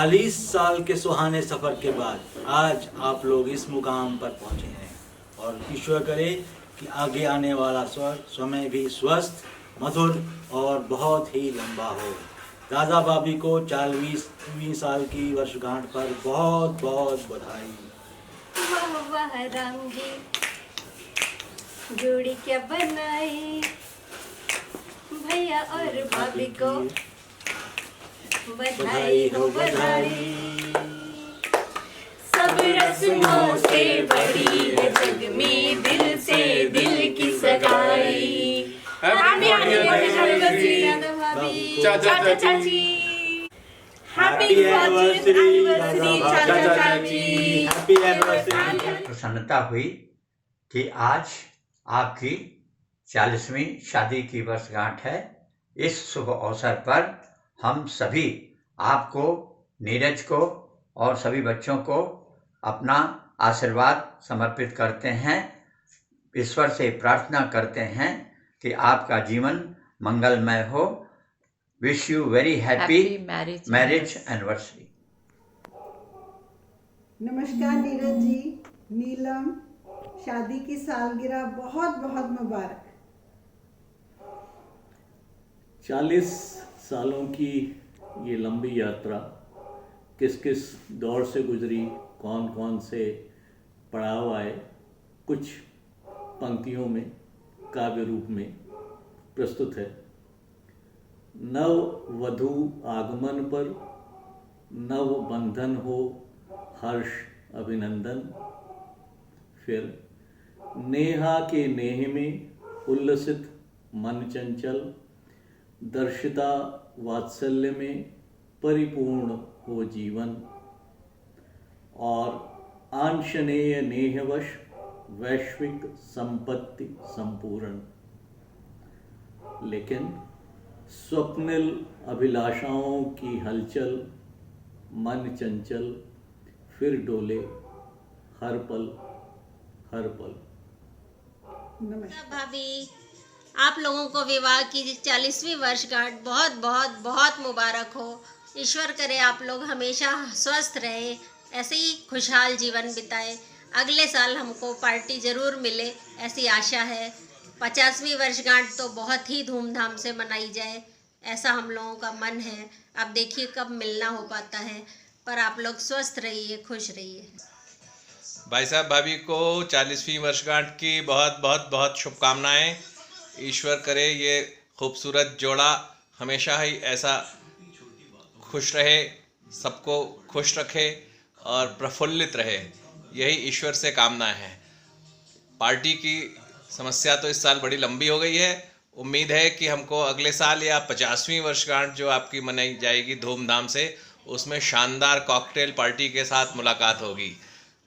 40 साल के सुहाने सफ़र के बाद आज आप लोग इस मुकाम पर पहुँचे हैं और ईश्वर करे कि आगे आने वाला समय भी स्वस्थ, मधुर और बहुत ही लंबा हो। दादा भाभी को 40वीं साल की वर्षगांठ पर बहुत बहुत बधाई। वाह रंगी जोड़ी क्या बनाई, भैया और भाभी को बधाई हो बधाई। सब रस्मों से बड़ी है जग में दिल से दिल की सगाई। हैप्पी एनिवर्सरी दादा भाभी, चाचा चाची। हैप्पी एनिवर्सरी चाचा चाची। Happy anniversary. प्रसन्नता हुई कि आज आपकी 40वीं शादी की वर्षगांठ है। इस शुभ अवसर पर हम सभी आपको, नीरज को और सभी बच्चों को अपना आशीर्वाद समर्पित करते हैं। ईश्वर से प्रार्थना करते हैं कि आपका जीवन मंगलमय हो। Wish you very happy marriage anniversary. नमस्कार नीरज जी, नीलम, शादी की सालगिरह बहुत बहुत मुबारक। 40 सालों की ये लंबी यात्रा किस किस दौर से गुजरी, कौन कौन से पड़ाव आए, कुछ पंक्तियों में काव्य रूप में प्रस्तुत है। नव वधू आगमन पर नव बंधन हो हर्ष अभिनंदन। फिर नेहा के नेह में उल्लसित मन चंचल, दर्शिता वात्सल्य में परिपूर्ण हो जीवन। और आंशनेय नेहवश वैश्विक संपत्ति संपूर्ण। लेकिन स्वप्निल अभिलाषाओं की हलचल, मन चंचल फिर डोले हर पल हर पल। नमस्कार भाभी, आप लोगों को विवाह की 40वीं वर्षगांठ बहुत बहुत बहुत मुबारक हो। ईश्वर करे आप लोग हमेशा स्वस्थ रहे, ऐसे ही खुशहाल जीवन बिताएं। अगले साल हमको पार्टी ज़रूर मिले ऐसी आशा है। 50वीं वर्षगांठ तो बहुत ही धूमधाम से मनाई जाए, ऐसा हम लोगों का मन है। अब देखिए कब मिलना हो पाता है, पर आप लोग स्वस्थ रहिए, खुश रहिए। भाई साहब भाभी को 40वीं वर्षगांठ की बहुत बहुत बहुत शुभकामनाएं। ईश्वर करे ये खूबसूरत जोड़ा हमेशा ही ऐसा खुश रहे, सबको खुश रखे और प्रफुल्लित रहे, यही ईश्वर से कामना है। पार्टी की समस्या तो इस साल बड़ी लंबी हो गई है। उम्मीद है कि हमको अगले साल या 50वीं वर्षगांठ जो आपकी मनाई जाएगी धूमधाम से, उसमें शानदार कॉकटेल पार्टी के साथ मुलाकात होगी।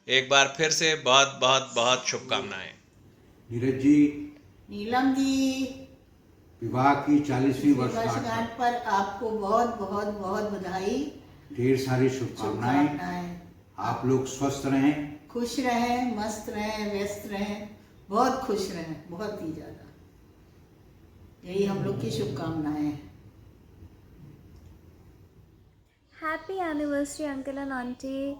एक बार फिर से बहुत बहुत बहुत शुभकामनाएं। नीरज जी, नीलम जी, विवाह की 40वीं वर्षगांठ पर आपको बहुत बहुत बहुत बधाई, ढेर सारी शुभकामनाएं। आप लोग स्वस्थ रहें, खुश रहें, मस्त रहें, व्यस्त रहें, बहुत खुश रहें, बहुत ही ज़्यादा। यही हम लोग की शुभकामनाएं हैं। Happy anniversary, Uncle and Auntie.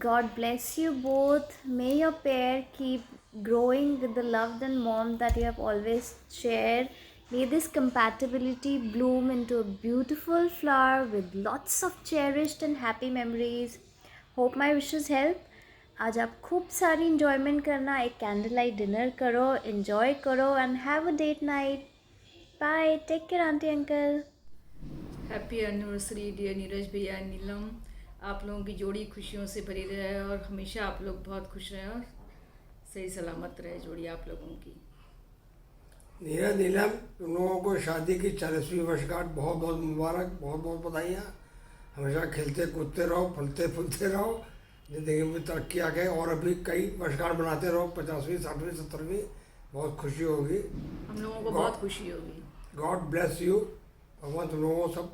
God bless you both. May your pair keep growing with the love and warmth that you have always shared. May this compatibility bloom into a beautiful flower with lots of cherished and happy memories. Hope my wishes help. आज आप खूब सारी enjoyment करना, एक candlelight dinner करो, enjoy करो and have a date night. Bye. Take care, Auntie, Uncle. Happy anniversary dear Neeraj भैया, नीलम। आप लोगों की जोड़ी खुशियों से भरी रहे और हमेशा आप लोग बहुत खुश रहें और सही सलामत रहे जोड़ी आप लोगों की। नीरज, नीलम, तुम लोगों को शादी की 40वीं वर्षगांठ बहुत बहुत मुबारक, बहुत बहुत बधाइयाँ। हमेशा खेलते कूदते रहो, फलते फूलते रहो, ज़िंदगी में तरक्की आ गए और अभी कई वर्षगांठ बनाते रहो। 50वीं, 60वीं, 70वीं बहुत खुशी होगी। हम लोगों को बहुत खुशी होगी। God bless you. भगवान तुम लोगों को सब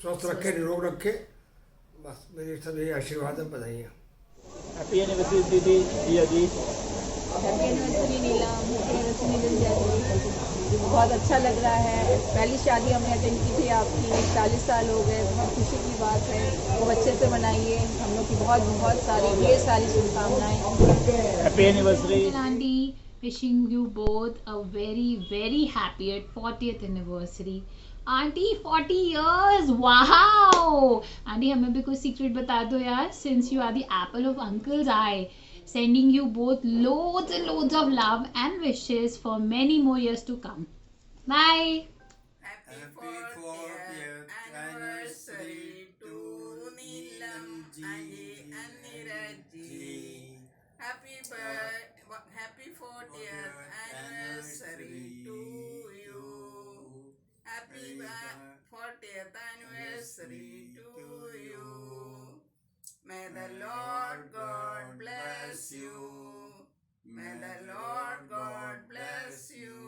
स्वस्थ रखे, निरोग रखे। बस मेरी सब यही आशीर्वाद है, बधाइयाँ। हैप्पी एनिवर्सरी दीदी, जी। हैप्पी एनिवर्सरी नीलम, हैप्पी एनिवर्सरी नीलम। मुझे बहुत अच्छा लग रहा है। पहली शादी हमने अटेंड की थी आपकी, 40 साल हो गए, बहुत खुशी की बात है। वो अच्छे से मनाइए, हम लोग की बहुत बहुत सारी ढेर सारी शुभकामनाएं। Happy anniversary Aunty, wishing you both a very very happy at 40th anniversary. Aunty 40 years, wow! Aunty हमें भी कुछ secret बता दो यार, since you are the apple of uncle's eye. Sending you both loads and loads of love and wishes for many more years to come. Bye. Happy 40th anniversary to Neelam and Neeraj ji. Happy 40th anniversary to you. Happy 40th anniversary to you. May the Lord God bless you. May the Lord God bless you.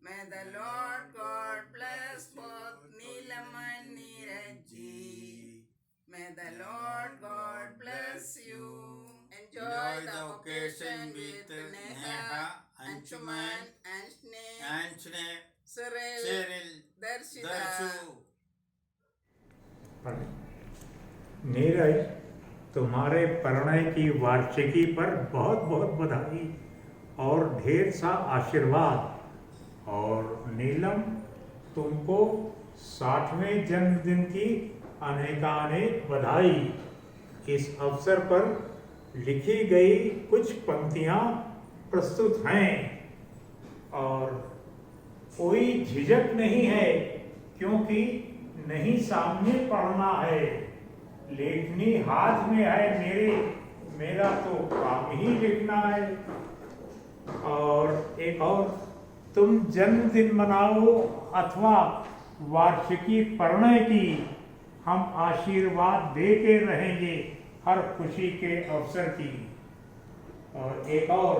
May the Lord God bless both Neelam and Neeraj ji. May the Lord God bless you. Enjoy the occasion with Neha, Anshuman, and Sneh, Cyril, Darshu. Neeraj, तुम्हारे परिणय की वार्षिकी पर बहुत बहुत बधाई और ढेर सा आशीर्वाद। और नीलम, तुमको 60वें जन्मदिन की अनेकानेक बधाई। इस अवसर पर लिखी गई कुछ पंक्तियाँ प्रस्तुत हैं और कोई झिझक नहीं है, क्योंकि नहीं सामने पढ़ना है, लेखनी हाथ में है मेरा तो काम ही लिखना है। और एक और, तुम जन्मदिन मनाओ अथवा वार्षिकी परिणय की, हम आशीर्वाद देते रहेंगे हर खुशी के अवसर की। और एक और,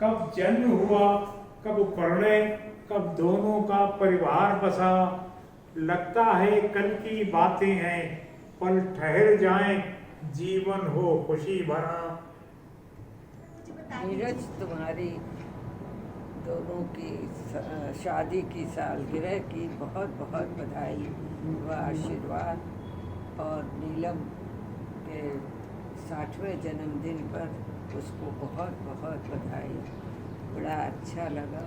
कब जन्म हुआ, कब परिणय, कब दोनों का परिवार बसा, लगता है कल की बातें हैं, पल ठहर जाएं, जीवन हो खुशी भरा। नीरज, तुम्हारी दोनों की शादी की सालगिरह की बहुत बहुत बधाई व आशीर्वाद। और नीलम के 60वें जन्मदिन पर उसको बहुत बहुत बधाई। बड़ा अच्छा लगा।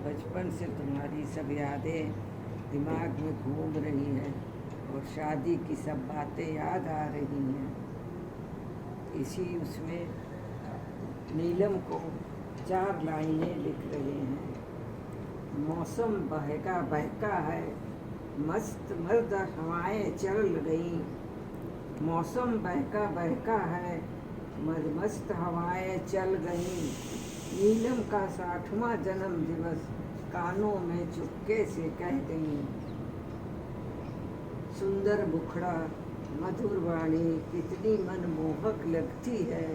बचपन से तुम्हारी सब यादें दिमाग में घूम रही हैं और शादी की सब बातें याद आ रही हैं। इसी उसमें नीलम को 4 लाइनें लिख रहे हैं। मौसम बहका बहका है, मस्त मर्द हवाएं चल गई। मौसम बहका बहका है, मस्त हवाएं चल गई। नीलम का 60वां जन्म दिवस कानों में चुपके से कह गई। सुंदर मुखड़ा, मधुर वाणी कितनी मनमोहक लगती है।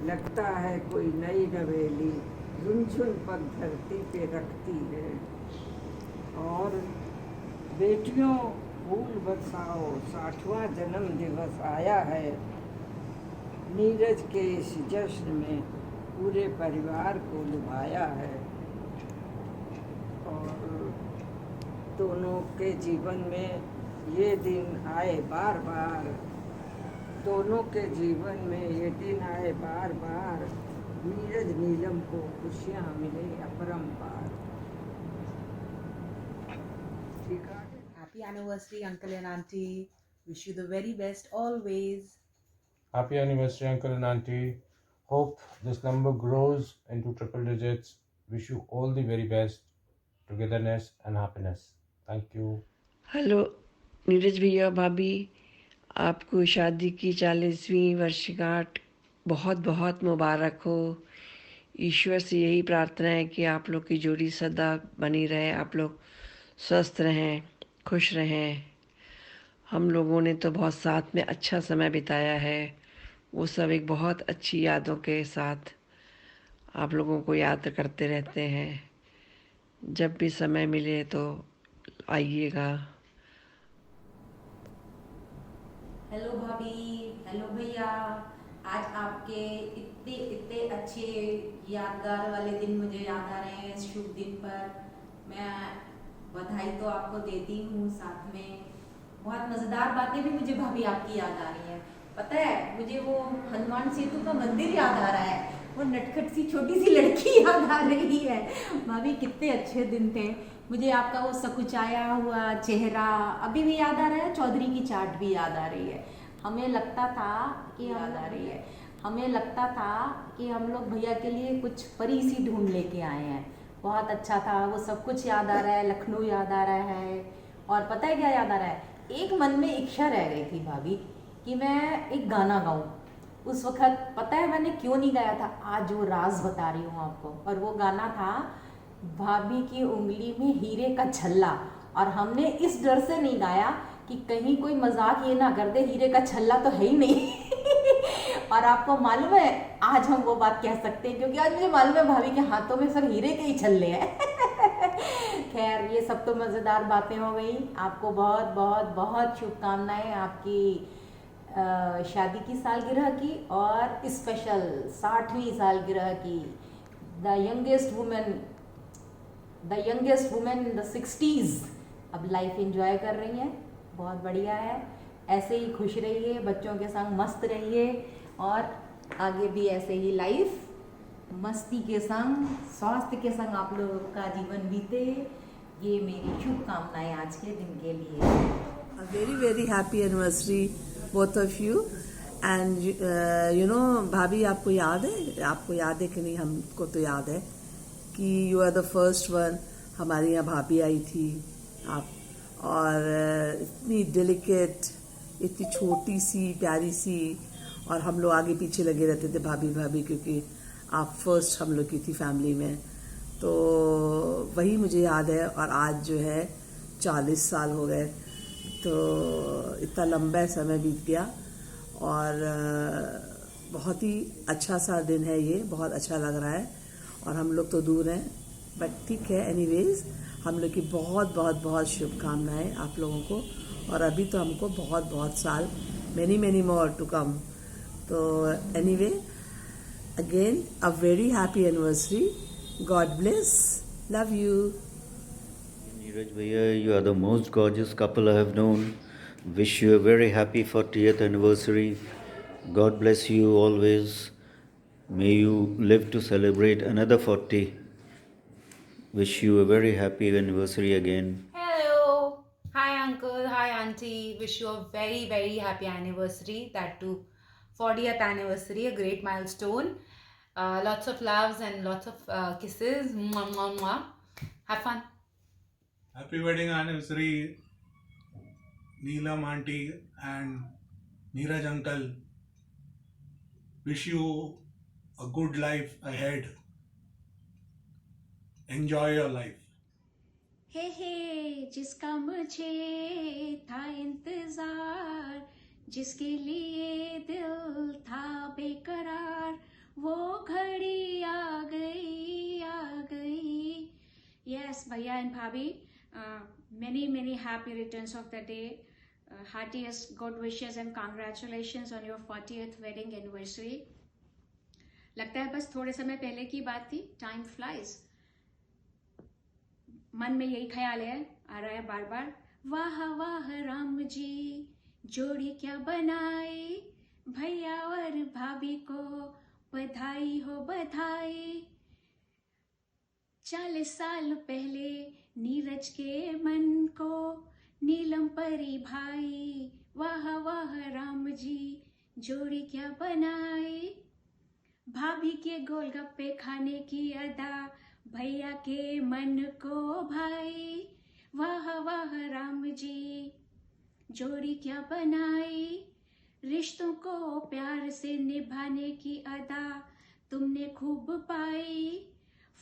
लगता है कोई नई नवेली झुनझुन पग धरती पे रखती है। और बेटियों फूल बरसाओ, 60वां जन्म दिवस आया है। नीरज के इस जश्न में पूरे परिवार को लुभाया है। और दोनों के जीवन में ये दिन आए बार बार, दोनों के जीवन में ये दिन आए बार बार। नीरज नीलम को खुशियाँ मिले अपरंपार। Happy anniversary, Uncle and Auntie. Wish you the very best always. Happy anniversary, Uncle and Auntie. Hope this number grows into triple digits. Wish you all the very best, togetherness and happiness. Thank you. Hello Neeraj भैया, भाभी, आपको शादी की 40वीं वर्षगांठ बहुत बहुत मुबारक हो। ईश्वर से यही प्रार्थना है कि आप लोग की जोड़ी सदा बनी रहे, आप लोग स्वस्थ रहें, खुश रहें। हम लोगों ने तो बहुत साथ में अच्छा समय बिताया है, वो सब एक बहुत अच्छी यादों के साथ आप लोगों को याद करते रहते हैं। जब भी समय मिले तो आइएगा। हेलो भाभी, हेलो भैया, आज आपके इतने इतने अच्छे यादगार वाले दिन मुझे याद आ रहे हैं इस शुभ दिन पर। मैं बधाई तो आपको देती हूँ, साथ में बहुत मज़ेदार बातें भी मुझे भाभी आपकी याद आ रही हैं। पता है, मुझे वो हनुमान सेतु का मंदिर याद आ रहा है, वो नटखट सी छोटी सी लड़की याद आ रही है। भाभी कितने अच्छे दिन थे। मुझे आपका वो सकुचाया हुआ चेहरा अभी भी याद आ रहा है, चौधरी की चाट भी याद आ रही है। हमें लगता था कि हमें लगता था कि हम लोग भैया के लिए कुछ परी सी ढूंढ लेके आए हैं। बहुत अच्छा था, वो सब कुछ याद आ रहा है, लखनऊ याद आ रहा है। और पता है क्या याद आ रहा है, एक मन में इच्छा रह गई थी भाभी कि मैं एक गाना गाऊं। उस वक्त पता है मैंने क्यों नहीं गाया था, आज वो राज बता रही हूँ आपको। और वो गाना था भाभी की उंगली में हीरे का छल्ला। और हमने इस डर से नहीं गाया कि कहीं कोई मजाक ये ना कर दे, हीरे का छल्ला तो है ही नहीं। और आपको मालूम है आज हम वो बात कह सकते हैं, क्योंकि आज मुझे मालूम है भाभी के हाथों में सब हीरे के ही छल्ले हैं। खैर, ये सब तो मज़ेदार बातें हो गई। आपको बहुत बहुत बहुत शुभकामनाएं आपकी शादी की सालगिरह की, और स्पेशल 60वीं सालगिरह की। The youngest women in the 60s अब लाइफ एंजॉय कर रही हैं, बहुत बढ़िया है। ऐसे ही खुश रहिए, बच्चों के संग मस्त रहिए, और आगे भी ऐसे ही लाइफ मस्ती के संग, स्वास्थ्य के संग आप लोगों का जीवन बीते। ये मेरी शुभकामनाएं आज के दिन के लिए। Very very happy anniversary both of you. And you know भाभी, आपको याद है कि नहीं? हमको तो याद है कि you are the first one. हमारे यहाँ भाभी आई थी आप, और इतनी डेलिकेट, इतनी छोटी सी प्यारी सी, और हम लोग आगे पीछे लगे रहते थे भाभी भाभी, क्योंकि आप फर्स्ट हम लोग की थी फैमिली में। तो वही मुझे याद है। और आज जो है 40 साल हो गए, तो इतना लंबा समय बीत गया, और बहुत ही अच्छा सा दिन है ये, बहुत अच्छा लग रहा है। और हम लोग तो दूर हैं, बट ठीक है, एनीवेज हम लोग की बहुत बहुत बहुत शुभकामनाएं आप लोगों को। और अभी तो हमको बहुत बहुत साल, many more to come. तो anyway, again a very happy anniversary. God bless. Love you. Neeraj Bhaiya, you are the most gorgeous couple I have known. Wish you a very happy 40th anniversary. God bless you always. May you live to celebrate another 40. Wish you a very happy anniversary again. Hello. Hi uncle, hi auntie. Wish you a very very happy anniversary. That too 40th anniversary, a great milestone. Lots of loves and lots of kisses. Mwah, mwah, mwah. Have fun. Happy wedding anniversary, Neelam auntie and Neeraj uncle. Wish you a good life ahead. Enjoy your life. हे जिसका मुझे था इंतजार, जिसके लिए दिल था बेकरार, वो घड़ी आ गई। Yes, Bhaiya and Bhabhi, many happy returns of the day. Heartiest good wishes and congratulations on your 40th wedding anniversary. लगता है बस थोड़े समय पहले की बात थी। Time flies. मन में यही ख्याल है, आ रहा है बार बार, वाह वाह राम जी जोड़ी क्या बनाई, भैया और भाभी को बधाई हो बधाई। 40 साल पहले नीरज के मन को नीलम परी भाई, वाह वाह राम जी जोड़ी क्या बनाई। भाभी के गोलगप्पे खाने की अदा, भैया के मन को भाई, वाह वाह राम जी जोड़ी क्या बनाई। रिश्तों को प्यार से निभाने की अदा तुमने खूब पाई।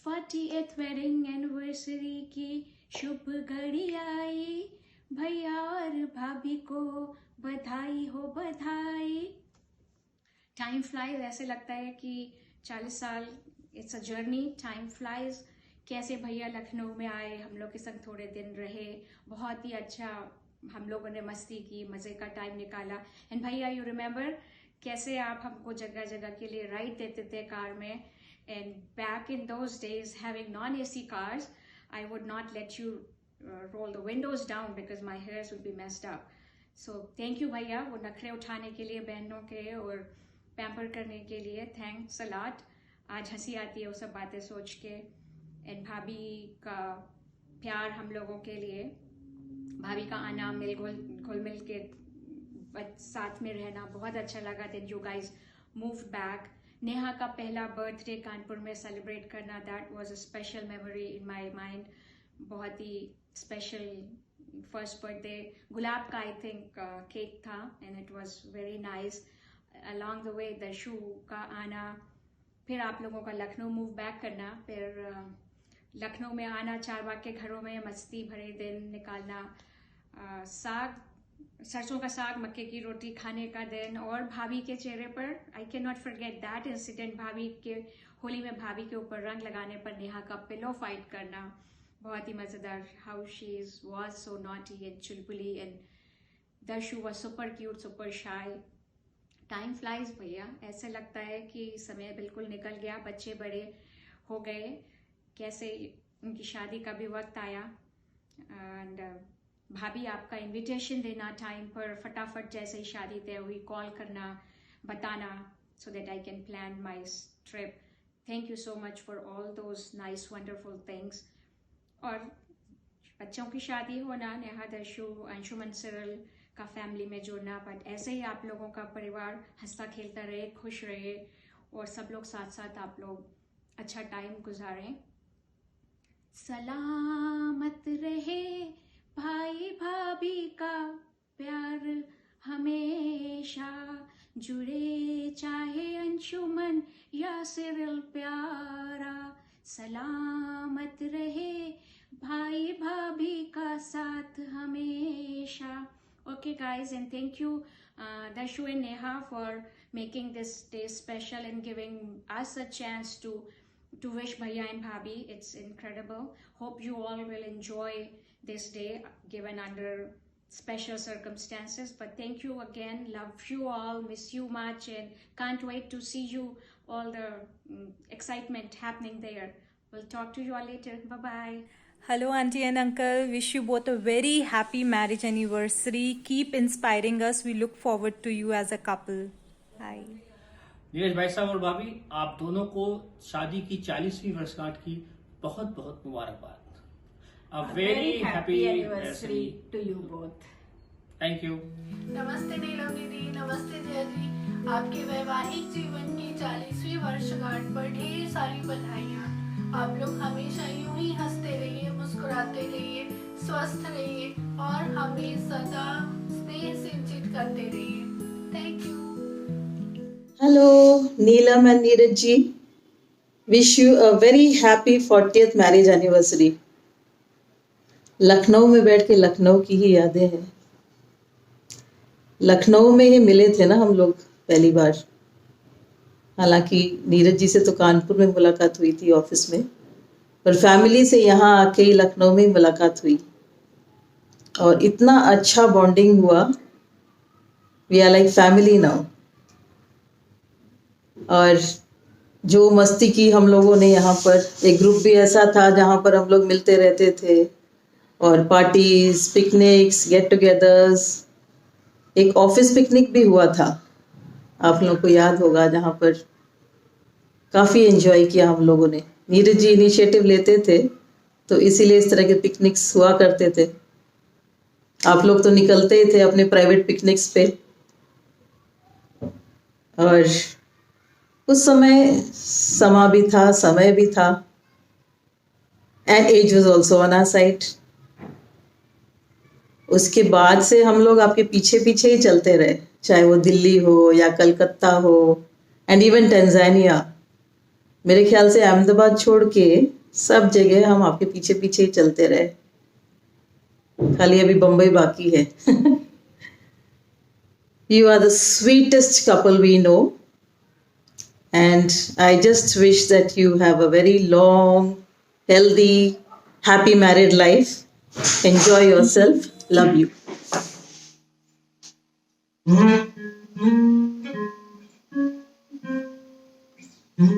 40th वेडिंग एनिवर्सरी की शुभ घड़ी आई, भैया और भाभी को बधाई हो बधाई। टाइम फ्लाइज, ऐसे लगता है कि 40 साल, it's a journey, time flies. कैसे भैया लखनऊ में आए, हम लोग के संग थोड़े दिन रहे, बहुत ही अच्छा हम लोगों ने मस्ती की, मज़े का टाइम निकाला। एंड भैया, यू रिमेंबर कैसे आप हमको जगह जगह के लिए राइड देते थे कार में. And back in those days having non AC cars, I would not let you roll the windows down because my hairs would be messed up. So thank you भैया, वो नखरे उठाने के लिए बहनों के और पैम्पर करने के लिए. Thanks a lot. आज हंसी आती है वो सब बातें सोच के. एंड भाभी का प्यार हम लोगों के लिए, भाभी का आना, घुल मिल के साथ में रहना बहुत अच्छा लगा. Then you guys moved back. Neha का पहला बर्थडे कानपुर में सेलिब्रेट करना, that was a special memory in my mind. बहुत ही स्पेशल फर्स्ट बर्थडे. गुलाब का आई थिंक केक था and it was very nice. Along the way Darshu का आना, फिर आप लोगों का लखनऊ मूव बैक करना, फिर लखनऊ में आना, चारबाग के घरों में मस्ती भरे दिन निकालना, साग, सरसों का साग, मक्के की रोटी खाने का दिन, और भाभी के चेहरे पर I can not forget that incident. भाभी के होली में भाभी के ऊपर रंग लगाने पर नेहा का पिलो फाइट करना, बहुत ही मज़ेदार. How she was so naughty and Chulbuli and Darshu was super cute, super shy. Time flies भैया, ऐसे लगता है कि समय बिल्कुल निकल गया. बच्चे बड़े हो गए, कैसे उनकी शादी का भी वक्त आया. एंड भाभी आपका इनविटेशन देना टाइम पर, फटाफट जैसे ही शादी तय हुई कॉल करना, बताना, so that I can plan my trip. Thank you so much for all those nice wonderful things. और बच्चों की शादी होना, नेहा, दर्शु, अंशुमन, सिरल का फैमिली में जुड़ना, बट ऐसे ही आप लोगों का परिवार हंसता खेलता रहे, खुश रहे, और सब लोग साथ साथ आप लोग अच्छा टाइम गुजारें. सलामत रहे भाई भाभी का प्यार हमेशा, जुड़े चाहे अंशुमन या सिरल प्यारा. सलामत रहे भाई भाभी का साथ हमेशा. Okay guys, and thank you Darshu and Neha for making this day special and giving us a chance to wish Bhaiya and Bhabhi. It's incredible. Hope you all will enjoy this day given under special circumstances. But thank you again. Love you all. Miss you much and can't wait to see you. All the excitement happening there. We'll talk to you all later. Bye-bye. Hello auntie and uncle, wish you both a very happy marriage anniversary. Keep inspiring us. We look forward to you as a couple. Hi. Neeraj भाई साहब और भाभी, आप दोनों को शादी की 40वीं वर्षगांठ की बहुत बहुत मुबारकबाद. A very happy anniversary to you both. Thank you. नमस्ते नीलम दीदी, नमस्ते जया जी. आपके वैवाहिक जीवन की 40वीं वर्षगांठ पर ढेर सारी बधाइयाँ. आप लोग हमेशा यूं ही हंसते रहिए, मुस्कुराते रहिए, स्वस्थ रहिए और हमें सदा स्नेह सिंचित करते रहिए. Thank you. Hello, Neelam and Neeraj ji. Wish you a very happy 40th marriage anniversary. Lucknow में बैठ के लखनऊ की ही यादें हैं. लखनऊ में ही मिले थे ना हम लोग पहली बार. हालांकि नीरज जी से तो कानपुर में मुलाकात हुई थी ऑफिस में, पर फैमिली से यहाँ आके ही लखनऊ में मुलाकात हुई और इतना अच्छा बॉन्डिंग हुआ. We are like family now. और जो मस्ती की हम लोगों ने यहाँ पर, एक ग्रुप भी ऐसा था जहाँ पर हम लोग मिलते रहते थे, और पार्टीज, पिकनिक्स, गेट टुगेदर्स. एक ऑफिस पिकनिक भी हुआ था, आप लोगों को याद होगा, जहाँ पर काफ़ी एंजॉय किया हम लोगों ने. नीरज जी इनिशिएटिव लेते थे तो इसीलिए इस तरह के पिकनिक्स हुआ करते थे. आप लोग तो निकलते ही थे अपने प्राइवेट पिकनिक्स पे. और उस समय समा भी था, समय भी था, and age was also on our side. उसके बाद से हम लोग आपके पीछे पीछे ही चलते रहे, चाहे वो दिल्ली हो या कलकत्ता हो, एंड इवन टंजानिया. मेरे ख्याल से अहमदाबाद छोड़ के सब जगह हम आपके पीछे पीछे ही चलते रहे. खाली अभी बम्बई बाकी है. You are the sweetest couple we know, and I just wish that you have a very long, healthy, happy married life. Enjoy yourself. Love you. Happy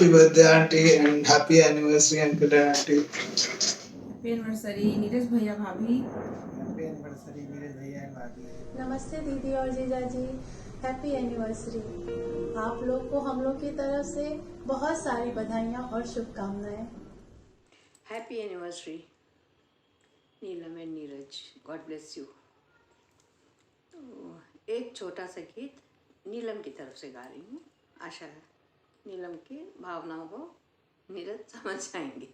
birthday, auntie, and happy anniversary, uncle and auntie. Happy anniversary Neeraj भैया भाभी। Happy anniversary, मेरे भैया and भाभी। नमस्ते दीदी और जीजा जी, happy anniversary. आप लोग को हम लोग की तरफ से बहुत सारी बधाइयाँ और शुभकामनाएं। Happy anniversary Neelam and Neeraj, God bless you. एक छोटा सा गीत नीलम की तरफ से गा रही हूँ, आशा है नीलम की भावनाओं को नीरज समझ जाएंगे।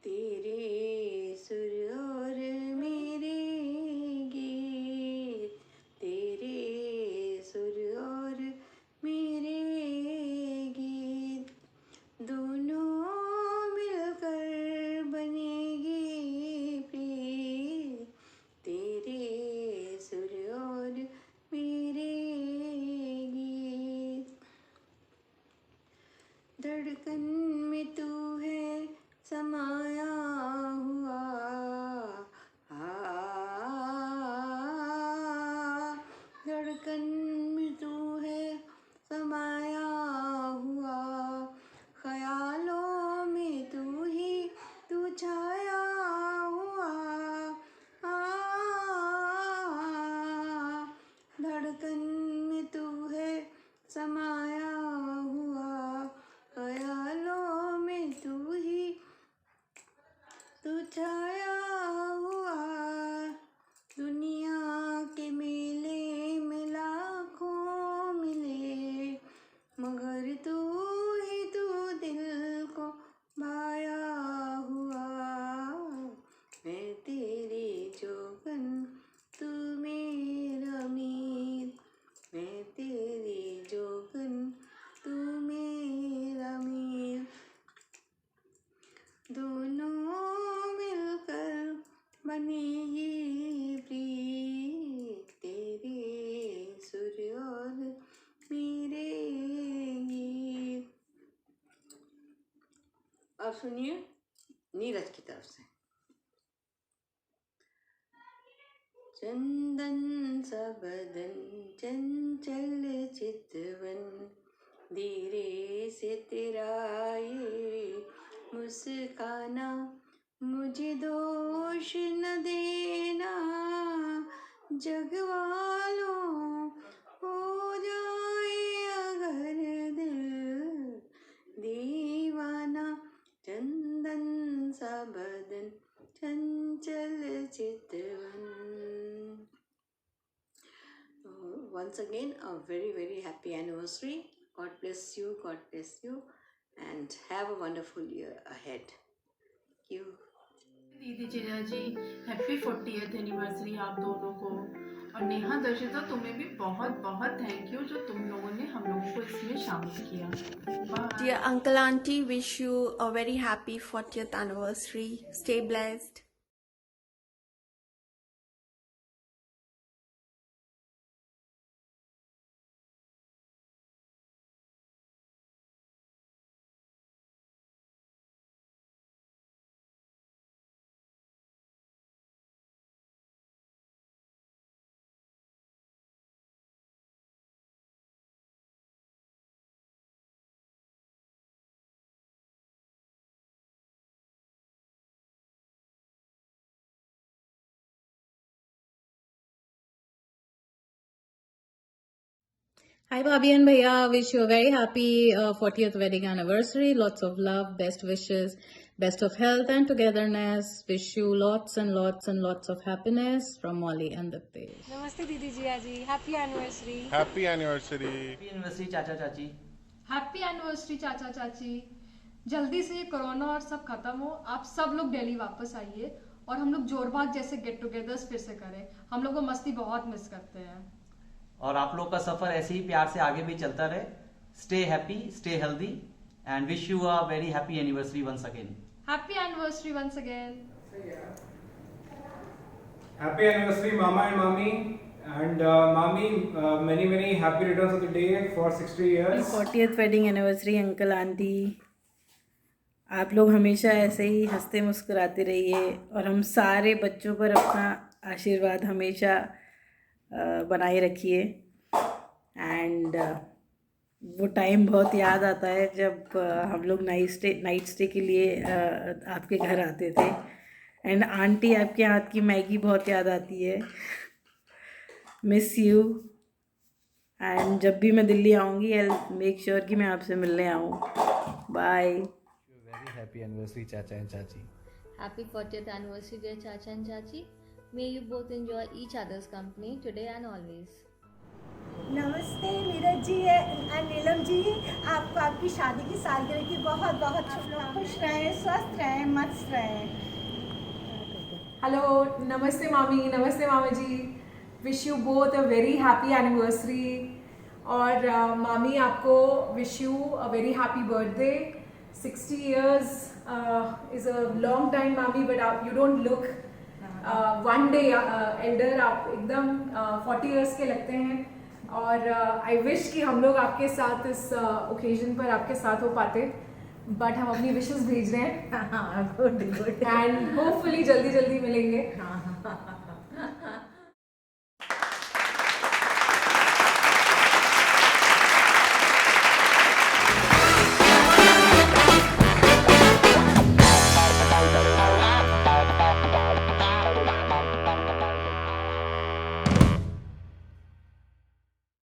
तेरे सुर और मेरे गीत, तेरे सुर और मेरे गीत, दोनों मिलकर बनेगी प्रीत। तेरे सुर और मेरे गीत, धड़कन में तू है समाया हुआ, धड़कन में तू है समाया हुआ, ख्यालों में तू ही तू छाया हुआ, धड़कन में तू है समाया हुआ, ख्यालों में तू ही तू छाया हुआ। दुनिया के मेले में लाखों मिले, मगर तू ही तू दिल को भाया हुआ। मैं तेरी जोगन तू मेरा मीत, मैं तेरी जोगन तू मेरा मीत, दोनों मिलकर बनेगी प्रीत। तेरे सुर और मेरे गीत। अब सुनिए नीरज की तरफ से। चंदन सा बदन चंचल चितवन, धीरे से तेरा ये मुस्काना, मुझे दोष न देना, जग वालों हो जाए अगर दिल दीवाना। चंदन सा बदन चंचल चितवन। Once again, a very happy anniversary. God bless you, and have a wonderful year ahead. Thank you. दीदी जीजा जी, हैप्पी 40th एनिवर्सरी आप दोनों को। और नेहा दर्शिता, तुम्हें भी बहुत बहुत थैंक यू जो तुम लोगों ने हम लोगों को इसमें शामिल किया। Bye. Dear Uncle Auntie, wish you a very happy 40th anniversary. Stay blessed. Hi, Bhabhi and Bhaiya. Wish you a very happy 40th wedding anniversary. Lots of love, best wishes, best of health and togetherness. Wish you lots and lots and lots of happiness from Molly and Dipesh. नमस्ते दीदी Jiya ji, happy anniversary. Happy anniversary. Happy anniversary चाचा चाची। Happy anniversary चाचा चाची। जल्दी से ये corona और सब खत्म हो, आप सब लोग दिल्ली वापस आइए और हम लोग जोरबाग जैसे गेट टुगेदर्स फिर से करें। हम लोग वो मस्ती बहुत मिस करते हैं। और आप लोग का सफर ऐसे ही प्यार से आगे भी चलता रहे। Stay happy, stay healthy and wish you a very happy anniversary once again. Happy anniversary once again. Happy anniversary, Mama and Mommy, And Mami, many happy returns of the day for 60 years. 40th wedding anniversary uncle aunty, आप लोग हमेशा ऐसे ही हंसते मुस्कुराते रहिए और हम सारे बच्चों पर अपना आशीर्वाद हमेशा बनाए रखिए। एंड वो टाइम बहुत याद आता है जब हम लोग नाइट स्टे के लिए आपके घर आते थे। एंड आंटी, आपके हाथ की मैगी बहुत याद आती है। Miss you. एंड जब भी मैं दिल्ली आऊँगी आई मेक श्योर कि मैं आपसे मिलने आऊँ। Bye. Very happy anniversary, Chacha and Chachi. Happy 40th anniversary, dear Chacha and Chachi. May you both enjoy each other's company today and always. नमस्ते नीरज जी और नीलम जी, आपको आपकी शादी की सालगिरह की बहुत बहुत शुभकामनाएं। खुश रहें, स्वस्थ रहें, मस्त रहें। हेलो, नमस्ते मामी, नमस्ते मामा जी। Wish you both a very happy anniversary. और मामी आपको wish you a very happy birthday. 60 years is a long time मामी, but you don't look one day elder। आप एकदम 40 years के लगते हैं। और आई विश कि हम लोग आपके साथ इस ओकेजन पर आपके साथ हो पाते, बट हम अपनी विशेस भेज रहे हैं। Good good. एंड होपफुली जल्दी जल्दी मिलेंगे।